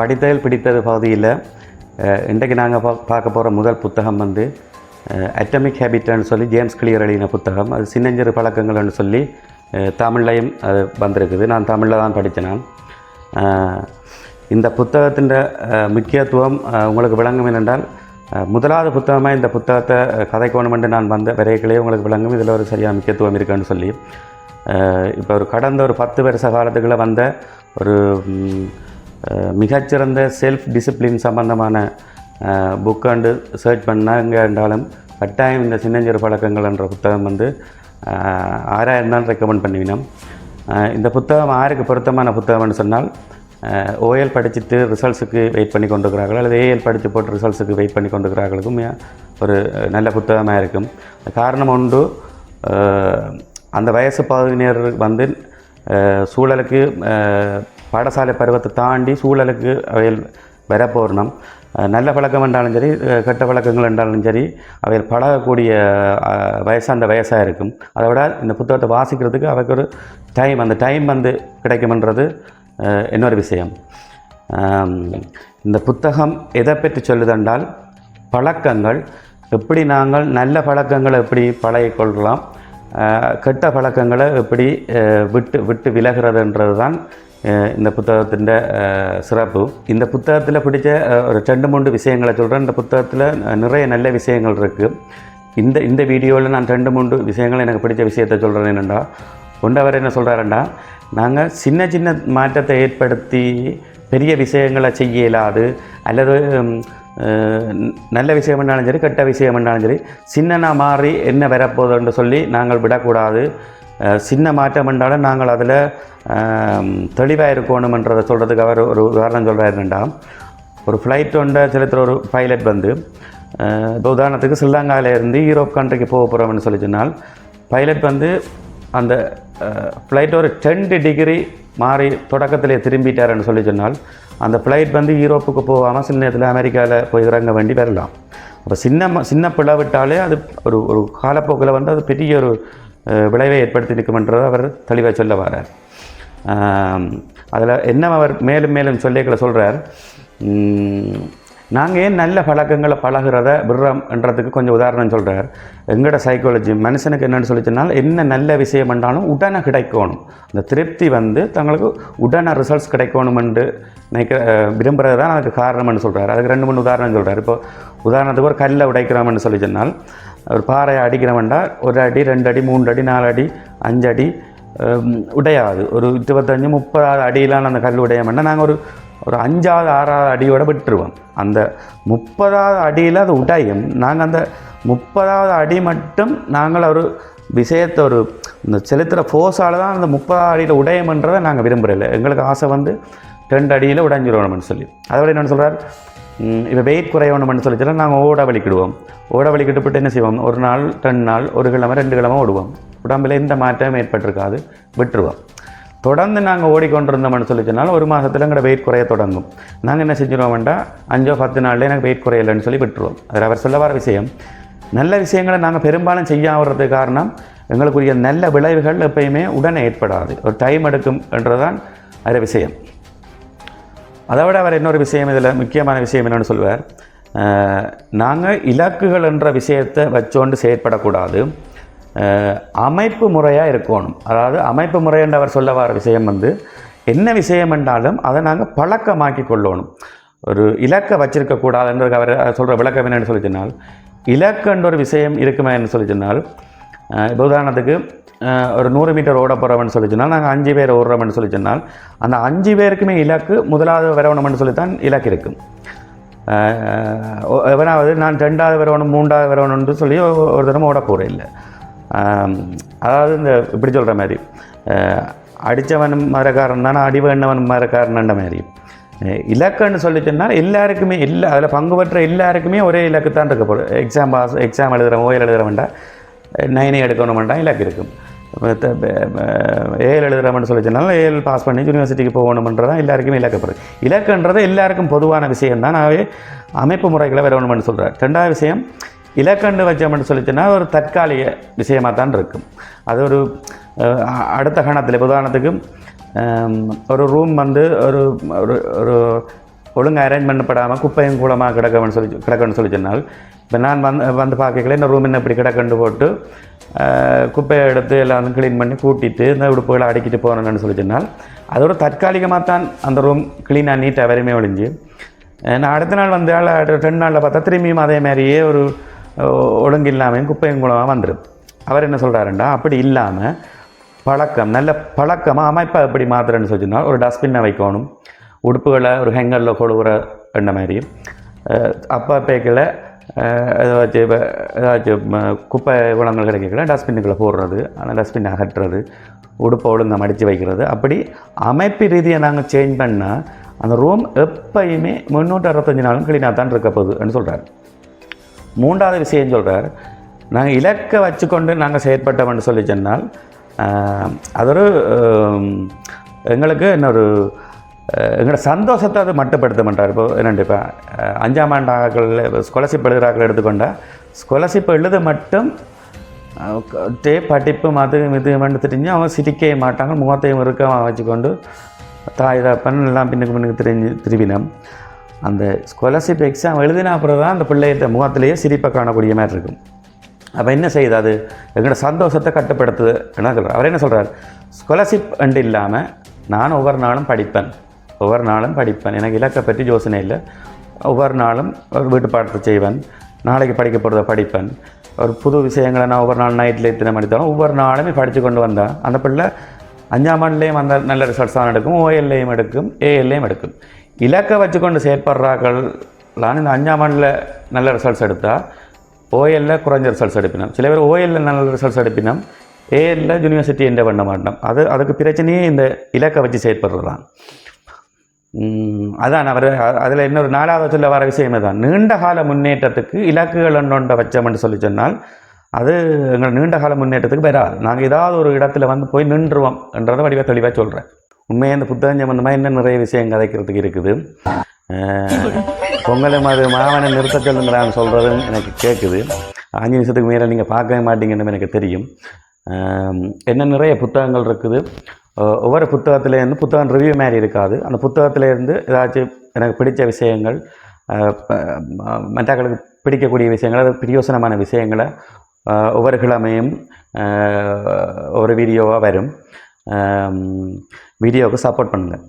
படித்ததில் பிடித்தது பகுதியில் இன்றைக்கு நாங்கள் பார்க்க போகிற முதல் புத்தகம் வந்து அட்டமிக் ஹேபிட்னு சொல்லி ஜேம்ஸ் கிளியர் எழுதின புத்தகம். அது சின்னஞ்சிறு பழக்கங்கள்னு சொல்லி தமிழ்லையும் அது வந்திருக்குது. நான் தமிழில் தான் படித்தேன். இந்த புத்தகத்தின் முக்கியத்துவம் உங்களுக்கு விளங்கும் என்னென்றால், முதலாவது புத்தகமாக இந்த புத்தகத்தை கதைக்கோணுமென்று நான் வந்த விரைகளே உங்களுக்கு விளங்கும் இதில் ஒரு சரியாக முக்கியத்துவம் இருக்குன்னு சொல்லி. இப்போ கடந்த ஒரு 10 வருஷ காலத்துக்குள்ளே வந்த ஒரு மிகச்சிறந்த செல்ஃப் டிசிப்ளின் சம்பந்தமான புக்காண்டு சர்ச் பண்ணாங்க என்றாலும் கட்டாயம் இந்த சின்னஞ்சிறு பழக்கங்கள் என்ற புத்தகம் வந்து 6000 தான் ரெக்கமெண்ட் பண்ணிவினோம். இந்த புத்தகம் யாருக்கு பொருத்தமான புத்தகம்னு சொன்னால், ஓஎல் படிச்சுட்டு ரிசல்ட்ஸுக்கு வெயிட் பண்ணி கொண்டிருக்கிறார்கள் அல்லது ஏஎல் படித்து போட்டு ரிசல்ட்ஸுக்கு வெயிட் பண்ணி கொண்டிருக்கிறார்களுக்கும் ஒரு நல்ல புத்தகமாக இருக்கும். காரணம் ஒன்று, அந்த வயசு பகுதியினர் வந்து சூழலுக்கு பாடசாலை பருவத்தை தாண்டி சூழலுக்கு அவையில் வரப்போறணும். நல்ல பழக்கம் என்றாலும் சரி, கெட்ட பழக்கங்கள் என்றாலும் சரி, அவையில் பழகக்கூடிய அந்த வயசாக இருக்கும். அதை விட இந்த புத்தகத்தை வாசிக்கிறதுக்கு அவைக்கு ஒரு டைம், அந்த டைம் வந்து கிடைக்கும்ன்றது இன்னொரு விஷயம். இந்த புத்தகம் எதை பற்றி சொல்லுதென்றால், பழக்கங்கள் எப்படி நாங்கள் நல்ல பழக்கங்களை எப்படி பழகிக்கொள்ளலாம், கெட்ட பழக்கங்களை எப்படி விட்டு விலகிறதுன்றது தான் இந்த புத்தகத்தின் சிறப்பு. இந்த புத்தகத்தில் பிடிச்ச ஒரு 2-3 விஷயங்களை சொல்கிறேன். இந்த புத்தகத்தில் நிறைய நல்ல விஷயங்கள் இருக்குது. இந்த வீடியோவில் நான் 2-3 விஷயங்கள் எனக்கு பிடிச்ச விஷயத்தை சொல்கிறேன். என்னென்னா, அவர் என்ன சொல்கிறாருன்னா, நாங்கள் சின்ன சின்ன மாற்றத்தை ஏற்படுத்தி பெரிய விஷயங்களை செய்ய இயலாது, அல்லது நல்ல விஷயம் என்றாலும் சரி கெட்ட விஷயம் என்றாலும் சரி சின்னனா மாறி என்ன வரப்போகுதுன்னு சொல்லி நாங்கள் விடக்கூடாது. சின்ன மாற்றம் என்றாலும் நாங்கள் அதில் தெளிவாக இருக்கணுமன்றதை சொல்கிறதுக்கு அவர் ஒரு உதாரணம் சொல்கிறாருன்னா, ஒரு ஃப்ளைட் ஒன்றை செலுத்துகிற ஒரு பைலட் வந்து இப்போ உதாரணத்துக்கு ஸ்ரீலங்காவிலேருந்து யூரோப் கண்ட்ரிக்கு போக போகிறோம்னு சொல்லி சொன்னால், பைலட் வந்து அந்த ஃப்ளைட் ஒரு 10 டிகிரி மாறி தொடக்கத்திலே திரும்பிட்டாருன்னு சொல்லி சொன்னால், அந்த ஃப்ளைட் வந்து யூரோப்புக்கு போகாமல் சில நேரத்தில் அமெரிக்காவில் போய் இறங்க வேண்டி வரலாம். அப்போ சின்ன பிளவிட்டாலே அது ஒரு காலப்போக்கில் வந்து அது பெரிய ஒரு விளைவை ஏற்படுத்தி இருக்குமென்றதை அவர் தெளிவாக சொல்ல வரார். அதில் என்ன அவர் மேலும் மேலும் சொல்கிறார், நாங்கள் ஏன் நல்ல பழக்கங்களை பழகிறத விடுறோம்ன்றதுக்கு கொஞ்சம் உதாரணம் சொல்கிறார். எங்களோட சைக்காலஜி மனுஷனுக்கு என்னென்னு சொல்லி சொன்னால், என்ன நல்ல விஷயம் என்றாலும் உடனே கிடைக்கணும், அந்த திருப்தி வந்து தங்களுக்கு உடனே ரிசல்ட்ஸ் கிடைக்கணுமென்று விரும்புகிறது தான் அதுக்கு காரணம்னு சொல்கிறார். அதுக்கு 2-3 உதாரணம் சொல்கிறார். இப்போ உதாரணத்துக்கு ஒரு கல்லை உடைக்கிறோம்னு சொல்லி சொன்னால், ஒரு பாறையை அடிக்கிறோம்னா 1 அடி 2 அடி 3 அடி 4 அடி 5 அடி உடையாது. ஒரு 25-30 அடியிலான அந்த கல் உடையம்னா நாங்கள் ஒரு 5வது 6வது அடியோடு விட்டுருவோம். அந்த 30வது அடியில் அது உடையும். நாங்கள் அந்த 30வது அடி மட்டும் நாங்கள் ஒரு விஷயத்தை இந்த செலுத்துகிற ஃபோர்ஸால் தான் அந்த 30வது அடியில் உடையம்ன்றதை நாங்கள் விரும்புகிறதில்ல. எங்களுக்கு ஆசை வந்து 2 அடியில் உடைஞ்சிடணும்னு சொல்லி. அதோட என்னென்னு சொல்கிறார், இப்போ வெயிட் குறையணும்னு சொல்லிச்சுன்னா நாங்கள் ஓட வலிக்கிடுவோம். ஓட வலிக்கிட்டு போட்டு என்ன செய்வோம், 1 நாள் 2 நாள் 1 கிழமை 2 கிழமை ஓடுவோம். உடம்பில் எந்த மாற்றமும் ஏற்பட்டிருக்காது, விட்டுருவோம். தொடர்ந்து நாங்கள் ஓடிக்கொண்டிருந்தோம்னு சொல்லி சொன்னால் 1 மாதத்தில் எங்களோட வெயிட் குறைய தொடங்கும். நாங்கள் என்ன செஞ்சிடுவோம்டா 5-10 நாளில் எனக்கு வெயிட் குறையலைன்னு சொல்லி விட்டுருவோம். அதில் அவர் சொல்ல வர விஷயம், நல்ல விஷயங்களை நாங்கள் பெரும்பாலும் செய்யாகிறதுக்கு காரணம், எங்களுக்குரிய நல்ல விளைவுகள் எப்பயுமே உடனே ஏற்படாது, ஒரு டைம் எடுக்கும் என்றதுதான் அது விஷயம். அதை விட அவர் இன்னொரு விஷயம், இதில் முக்கியமான விஷயம் என்னென்னு சொல்லுவார், நாங்கள் இலக்குகள் என்ற விஷயத்தை வச்சோண்டு செயற்படக்கூடாது, அமைப்பு முறையாக இருக்கணும். அதாவது அமைப்பு முறை என்று அவர் சொல்ல வர விஷயம் வந்து, என்ன விஷயம் என்றாலும் அதை நாங்கள் பழக்கமாக்கி கொள்ளணும். ஒரு இலக்கை வச்சிருக்கக்கூடாதுன்றது அவர் சொல்கிற விளக்கம் என்னென்னு சொல்லி சொன்னால், இலக்குன்ற ஒரு விஷயம் இருக்குமே என்று சொல்லி சொன்னால், இப்போ உதாரணத்துக்கு ஒரு 100 மீட்டர் ஓட போகிறோம்னு சொல்லி சொன்னால் நாங்கள் 5 பேர் ஓடுறோம்னு சொல்லி சொன்னால், அந்த 5 பேருக்குமே இலக்கு முதலாவது வரணும்னு சொல்லித்தான் இலக்கு இருக்கும். எவனாவது நான் 2வது வரணும் 3வது வரணும்னு சொல்லி ஒரு தினம் ஓட போகிறேன் இல்லை. அதாவது இந்த இப்படி சொல்கிற மாதிரி, அடித்தவன் மரக்காரன் தானே அடி வேண்டவன் மரக்காரன்ன்ற மாதிரி. இலக்குன்னு சொல்லி சொன்னால் எல்லாருக்குமே அதில் பங்கு பெற்ற எல்லாருக்குமே ஒரே இலக்கு தான் இருக்க போகுது. எக்ஸாம் எழுதுகிறவன் ஓஎல் எழுதுகிறவன்டா 9 எடுக்கணுமெண்டா இலக்கு இருக்கும். ஏஎல் எழுதுகிறவன் சொல்லி சொன்னாலும் ஏஎல் பாஸ் பண்ணி யூனிவர்சிட்டிக்கு போகணுமென்றதான் எல்லாருக்குமே இலக்கப்படுது. இலக்குன்றது எல்லாருக்கும் பொதுவான விஷயம் தான். நாவே அமைப்பு முறைகளை வரணும்னு சொல்கிறார். 2வது விஷயம், இலக்கண்டு வச்சோம்னு சொல்லிச்சுன்னா ஒரு தற்காலிக விஷயமாக தான் இருக்கும். அது ஒரு அடுத்த கணத்தில் உதாரணத்துக்கு ஒரு ரூம் வந்து ஒரு ஒரு ஒழுங்காக அரேஞ்ச் பண்ணப்படாமல் குப்பையும் கூலமாக கிடக்குன்னு சொல்லி சொன்னால், இப்போ நான் வந்து பார்க்கல இந்த ரூம் என்ன இப்படி கிடக்குன்னு போட்டு குப்பையை எடுத்து எல்லாம் க்ளீன் பண்ணி கூட்டிட்டு இந்த உடுப்புகளை அடிக்கிட்டு போகணுன்னு சொல்லி சொன்னால், அது ஒரு தற்காலிகமாக தான் அந்த ரூம் க்ளீனாக நீட்டாக வரையுமே ஒழிஞ்சு, நான் அடுத்த நாள் வந்து 2 நாளில் பார்த்தா திரும்பியும் அதே மாதிரியே ஒரு ஒழுங்கு இல்லாமல் குப்பையும் கூலமாக வந்துடும். அவர் என்ன சொல்கிறாருண்டா, அப்படி இல்லாமல் பழக்கம் நல்ல பழக்கமாக அமைப்பை எப்படி மாத்திரன்னு சொல்லிச்சுன்னா, ஒரு டஸ்ட்பின்னை வைக்கணும், உடுப்புகளை ஒரு ஹேங்கரில் கொழுவுற எண்ண மாதிரி, அப்பா பேக்கில் ஏதாச்சும் குப்பை குளங்கள் கிடைக்கல டஸ்ட்பின்னுக்குள்ளே போடுறது, அந்த டஸ்ட்பின் அகற்றுறது, உடுப்பை ஒழுங்காக மடித்து வைக்கிறது, அப்படி அமைப்பு ரீதியை நாங்கள் சேஞ்ச் பண்ணால் அந்த ரூம் எப்பயுமே 365 நாளும் க்ளீனாக தான் இருக்க போகுதுன்னு சொல்கிறார். 3வது விஷயம் சொல்கிறார், நாங்கள் இலக்கை வச்சுக்கொண்டு நாங்கள் செயற்பட்டோம்னு சொல்லி சொன்னால் அது ஒரு எங்களுக்கு இன்னொரு எங்களோட சந்தோஷத்தை அது மட்டுப்படுத்த மாட்டார். இப்போ என்னென்று இப்போ 5ஆம் ஆண்டாக்கள் ஸ்காலர்ஷிப் எழுதுகிறாக்கள் எடுத்துக்கொண்டால் ஸ்காலர்ஷிப் எழுத மட்டும் படிப்பு இது தெரிஞ்சு அவங்க சிரிக்கவே மாட்டாங்க, முகத்தையும் இருக்க வச்சுக்கொண்டு தாய் தப்பன் எல்லாம் பின்னுக்கு திரும்பினோம். அந்த ஸ்காலர்ஷிப் எக்ஸாம் எழுதினா அப்புறம் தான் அந்த பிள்ளைகிட்ட முகத்திலேயே சிரிப்பை காணக்கூடிய மாதிரி இருக்கும். அப்போ என்ன செய்யுது, அது எங்களோட சந்தோஷத்தை கட்டுப்படுத்துது என்ன சொல்கிறார். அவர் என்ன சொல்கிறார், ஸ்காலர்ஷிப் அண்டு இல்லாமல் நான் ஒவ்வொரு நாளும் படிப்பேன், எனக்கு இலக்கை பற்றி யோசனை இல்லை, ஒவ்வொரு நாளும் ஒரு வீட்டு பாடத்தை செய்வேன், நாளைக்கு படிக்க போகிறத படிப்பேன், ஒரு புது விஷயங்களை நான் ஒவ்வொரு நாள் நைட்டில் இத்தனை மணித்தாலும் ஒவ்வொரு நாளுமே படித்து கொண்டு வந்தால் அந்த பிள்ளை 5ஆம் ஆண்டுலேயும் அந்த நல்ல ரிசல்ட்ஸ் தான் எடுக்கும், ஓஎல்லையும் எடுக்கும், ஏஎல்லையும் எடுக்கும். இலக்கை வச்சுக்கொண்டு செயற்படுறாக்கள்லாம் இந்த 5ஆம் ஆண்டில் நல்ல ரிசல்ட்ஸ் எடுத்தால் ஓஎல்லில் குறைஞ்ச ரிசல்ட்ஸ் எடுப்பினோம். சில பேர் ஓஎல்லில் நல்ல ரிசல்ட்ஸ் எடுப்பினோம், ஏஎல்ல யூனிவர்சிட்டி என்ட பண்ண மாட்டோம். அதுக்கு பிரச்சனையே இந்த இலக்கை வச்சு செயற்படுறது தான். அதான் அவர் அதில் இன்னொரு 4வது சொல்ல வர விஷயமே தான், நீண்ட கால முன்னேற்றத்துக்கு இலக்குகள் ஒன்றை வச்சோம்னு சொல்லி சொன்னால் அது எங்கள் நீண்ட கால முன்னேற்றத்துக்கு வராது. நாங்கள் ஏதாவது ஒரு இடத்துல வந்து போய் நின்றுவோம் என்றதை வடிவாக தெளிவாக சொல்கிறேன். உண்மையாக இந்த புத்தகம் சம்பந்தமாக இன்னும் நிறைய விஷயம் கதைக்கிறதுக்கு இருக்குது. பொங்கலும் அது மாவனை நிறுத்த சொல்லுங்கிறான்னு சொல்கிறதுன்னு எனக்கு கேட்குது. 5 நிமிஷத்துக்கு மேலே நீங்கள் பார்க்கவே மாட்டீங்கன்னு எனக்கு தெரியும். என்ன நிறைய புத்தகங்கள் இருக்குது. ஒவ்வொரு புத்தகத்துலேருந்து புத்தகம் ரிவ்யூ மாதிரி இருக்காது. அந்த புத்தகத்துலேருந்து ஏதாச்சும் எனக்கு பிடித்த விஷயங்கள், மற்றவர்களுக்கு பிடிக்கக்கூடிய விஷயங்கள், அது பிரயோசனமான விஷயங்களை ஒவ்வொரு கிழமையும் ஒரு வீடியோவாக வரும். வீடியோவுக்கு சப்போர்ட் பண்ணுங்கள்.